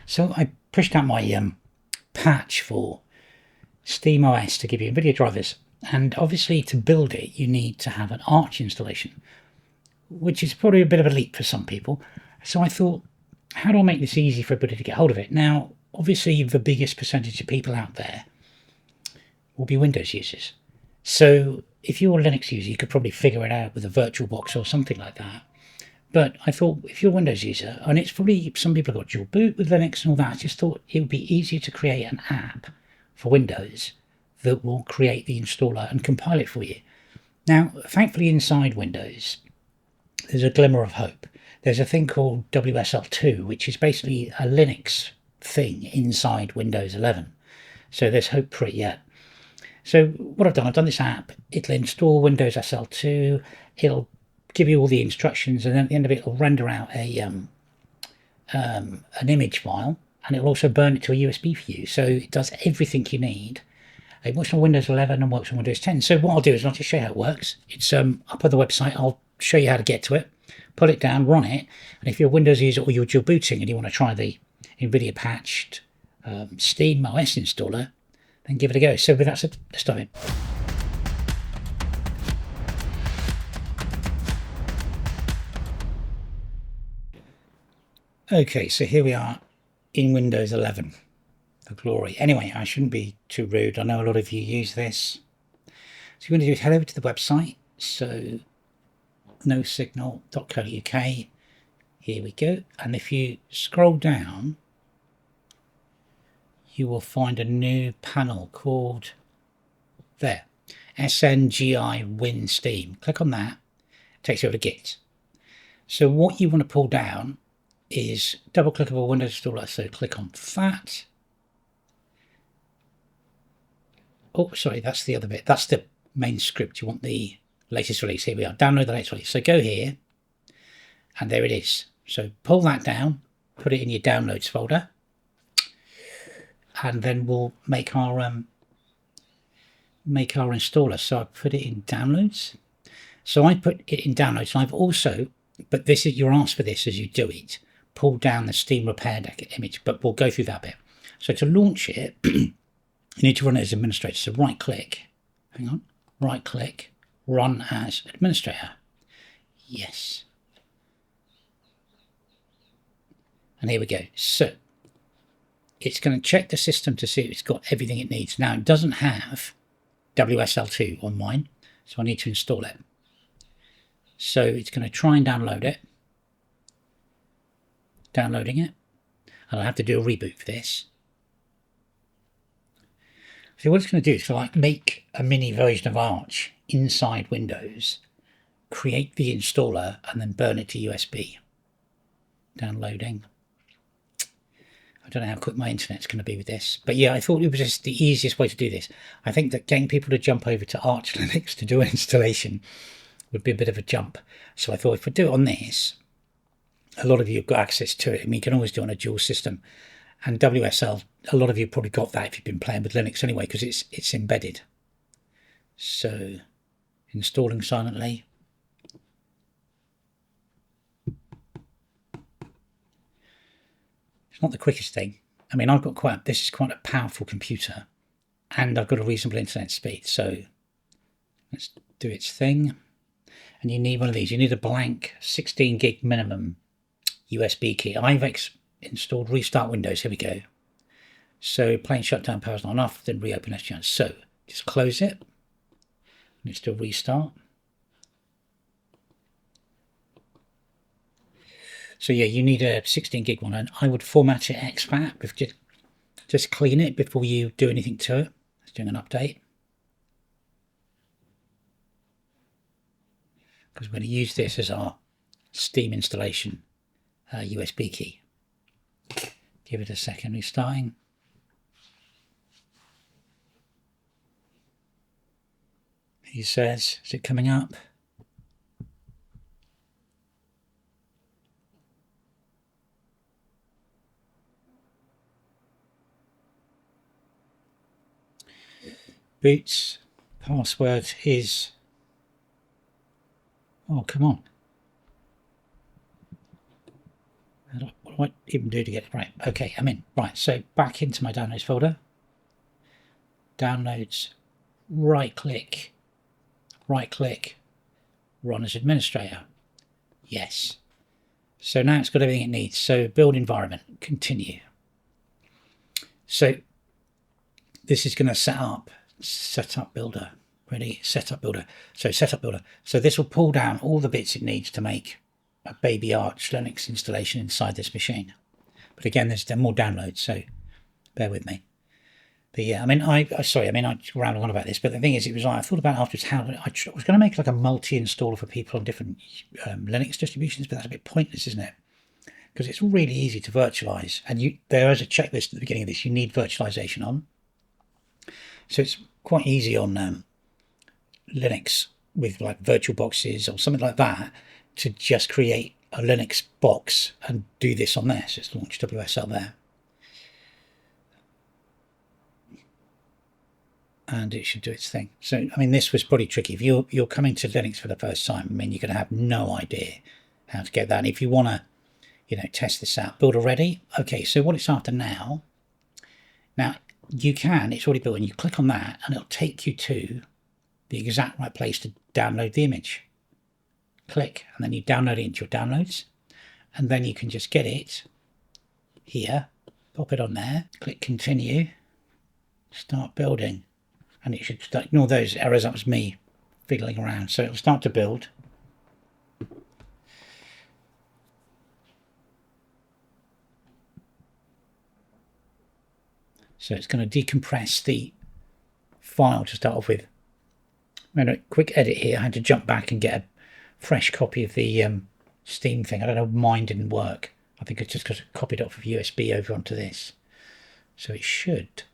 So I pushed out my patch for SteamOS to give you NVIDIA drivers. And obviously to build it, you need to have an Arch installation, which is probably a bit of a leap for some people. So I thought, how do I make this easy for everybody to get hold of it? Now, obviously the biggest percentage of people out there will be Windows users. So if you're a Linux user, you could probably figure it out with a VirtualBox or something like that. But I thought if you're a Windows user, and it's probably some people have got dual boot with Linux and all that, I just thought it would be easier to create an app for Windows that will create the installer and compile it for you. Now, thankfully inside Windows, there's a glimmer of hope. There's a thing called WSL2, which is basically a Linux thing inside Windows 11. So there's hope for it yet. So what I've done this app. It'll install Windows SL2. It'll give you all the instructions, and then at the end of it, it'll render out an image file, and it'll also burn it to a USB for you. So it does everything you need. It works on Windows 11 and works on Windows 10. So what I'll do is I'll just show you how it works. It's up on the website. I'll show you how to get to it, pull it down, run it, and if you're a Windows user or you're dual booting and you want to try the NVIDIA patched SteamOS installer, then give it a go. So with that said, let's dive in. Okay, so here we are in Windows 11, the glory. Anyway, I shouldn't be too rude. I know a lot of you use this. So you're going to do is head over to the website. So nosignal.co.uk. Here we go. And if you scroll down, you will find a new panel called there, SNGI Win Steam. Click on that. It takes you over to Git. So what you want to pull down is double clickable Windows installer. So click on that. Oh, sorry, that's the other bit. That's the main script. You want the latest release. Here we are. Download the latest release. So go here, and there it is. So pull that down, put it in your downloads folder, and then we'll make our installer. So I put it in downloads. So I put it in downloads, and I've also, but this is, you're asked for this as you do it, pull down the Steam Repair Deck image, but we'll go through that bit. So to launch it, you need to run it as administrator. So right click, hang on, right click, run as administrator. Yes. And here we go. So it's going to check the system to see if it's got everything it needs. Now it doesn't have WSL2 on mine, so I need to install it. So it's going to try and download it. Downloading it. And I'll have to do a reboot for this. So what it's going to do is like make a mini version of Arch inside Windows, create the installer, and then burn it to USB. Downloading. I don't know how quick my internet's going to be with this, but yeah, I thought it was just the easiest way to do this. I think that getting people to jump over to Arch Linux to do an installation would be a bit of a jump. So I thought if we do it on this, a lot of you have got access to it. I mean, you can always do it on a dual system. And WSL, a lot of you probably got that if you've been playing with Linux anyway, because it's embedded. So installing silently. It's not the quickest thing. I mean, I've got this is quite a powerful computer, and I've got a reasonable internet speed. So let's do its thing. And you need one of these. You need a blank 16 gig minimum USB key. I've installed restart Windows. Here we go. So plain shutdown, power's not enough, then reopen SGN. So just close it. Let's do a restart. So yeah, you need a 16 gig one, and I would format it expat with just clean it before you do anything to it. It's doing an update. Because we're going to use this as our Steam installation USB key. Give it a second, restarting. He says, is it coming up? Boots, password is, oh come on. What do I even do to get it? Right, okay, I'm in. Right, so back into my downloads folder. Downloads, right click, run as administrator. Yes. So now it's got everything it needs. So build environment, continue. So this is going to setup builder. Ready, setup builder. So setup builder. So this will pull down all the bits it needs to make a baby Arch Linux installation inside this machine. But again, there's more downloads, so bear with me. But yeah, I mean, I rambled on about this, but the thing is, it was like, I thought about afterwards how I was going to make like a multi-installer for people on different Linux distributions, but that's a bit pointless, isn't it? Because it's really easy to virtualize, and there is a checklist at the beginning of this. You need virtualization on, so it's quite easy on Linux with like virtual boxes or something like that to just create a Linux box and do this on there. So it's launch WSL there. And it should do its thing. So, I mean, this was pretty tricky. If you're coming to Linux for the first time, I mean, you're going to have no idea how to get that. And if you want to, test this out, build already. Okay, so what it's after now, it's already built, and you click on that, and it'll take you to the exact right place to download the image. Click, and then you download it into your downloads, and then you can just get it here, pop it on there, click continue, start building. And it should start, ignore those errors, that was me fiddling around. So it'll start to build. So it's going to decompress the file to start off with. I'm going to quick edit here. I had to jump back and get a fresh copy of the Steam thing. I don't know, mine didn't work. I think it's just because I copied it off of USB over onto this. So it should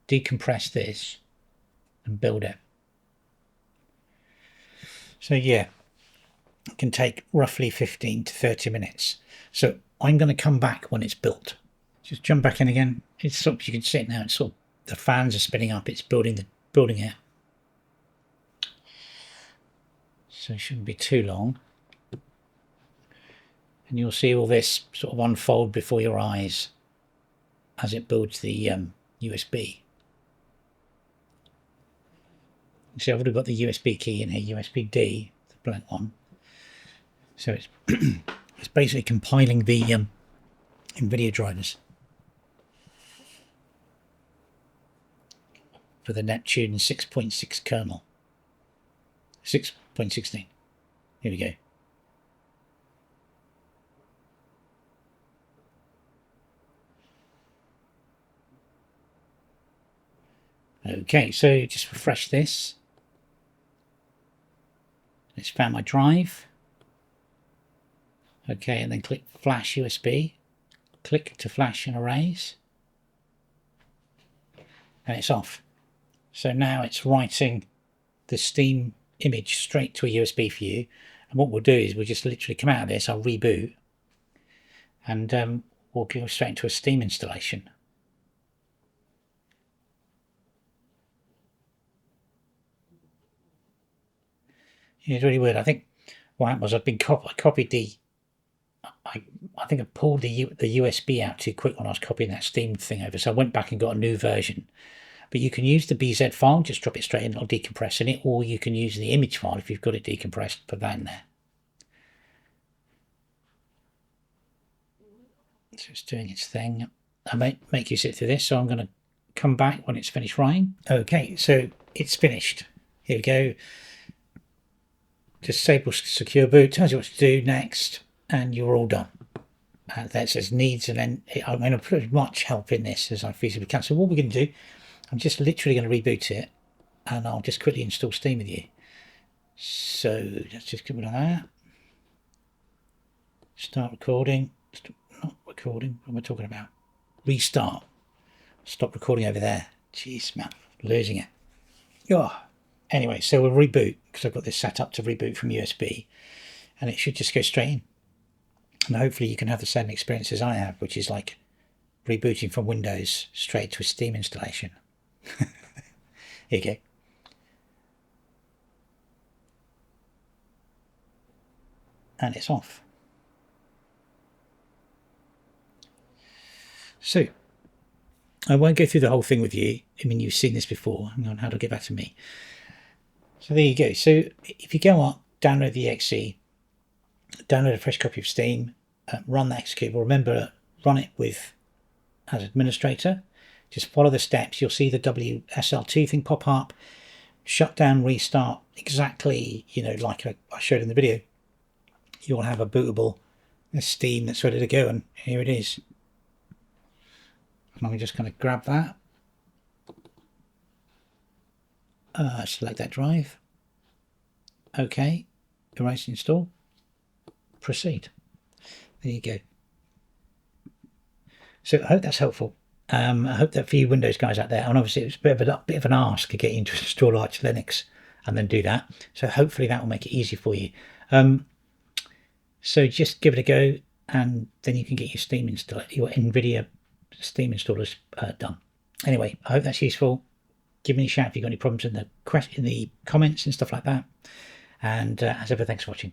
decompress this and build it. So yeah, it can take roughly 15 to 30 minutes. So I'm going to come back when it's built. Just jump back in again. It's sort of, you can see it now. It's sort of, the fans are spinning up. It's building it. So it shouldn't be too long. And you'll see all this sort of unfold before your eyes as it builds the USB. See, I've already got the USB key in here, USB-D, the blank one. So it's it's basically compiling the Nvidia drivers for the Neptune 6.6 kernel. 6.16. Here we go. Okay, so just refresh this. It's found my drive. Okay, and then click Flash USB. Click to flash and erase. And it's off. So now it's writing the Steam image straight to a USB for you. And what we'll do is we'll just literally come out of this, I'll reboot, and we'll go straight into a Steam installation. It's really weird. I think what happened was I copied the. I think I pulled the USB out too quick when I was copying that Steam thing over, so I went back and got a new version. But you can use the BZ file, just drop it straight in, it'll decompress in it, or you can use the image file if you've got it decompressed, put that in there. So it's doing its thing. I might make you sit through this, so I'm going to come back when it's finished running. Okay, so it's finished. Here we go. Disable secure boot, tells you what to do next, and you're all done. That says needs, and then I'm going to put as much help in this as I feasibly can. So what we're going to do, I'm just literally going to reboot it, and I'll just quickly install Steam with you. So let's just come on that. Start recording. Not recording. What am I talking about? Restart. Stop recording over there. Jeez, man, losing it. Oh. Anyway, so we'll reboot because I've got this set up to reboot from USB, and it should just go straight in. And hopefully you can have the same experience as I have, which is like rebooting from Windows straight to a Steam installation. Here you go. And it's off. So I won't go through the whole thing with you. I mean, you've seen this before. Hang on, how to get back to me. So there you go. So if you go up, download the exe, download a fresh copy of Steam, run that executable. Remember, run it with as administrator. Just follow the steps. You'll see the WSL2 thing pop up. Shut down, restart, exactly, like I showed in the video. You'll have a bootable Steam that's ready to go, and here it is. And I'm just going to grab that. Select that drive. OK. Erase, install. Proceed. There you go. So I hope that's helpful. I hope that for you Windows guys out there, and obviously it's a bit of an ask to get you to install Arch Linux and then do that. So hopefully that will make it easy for you. So just give it a go, and then you can get your Steam install, your Nvidia Steam installers done. Anyway, I hope that's useful. Give me a shout if you've got any problems in the comments and stuff like that. And as ever, thanks for watching.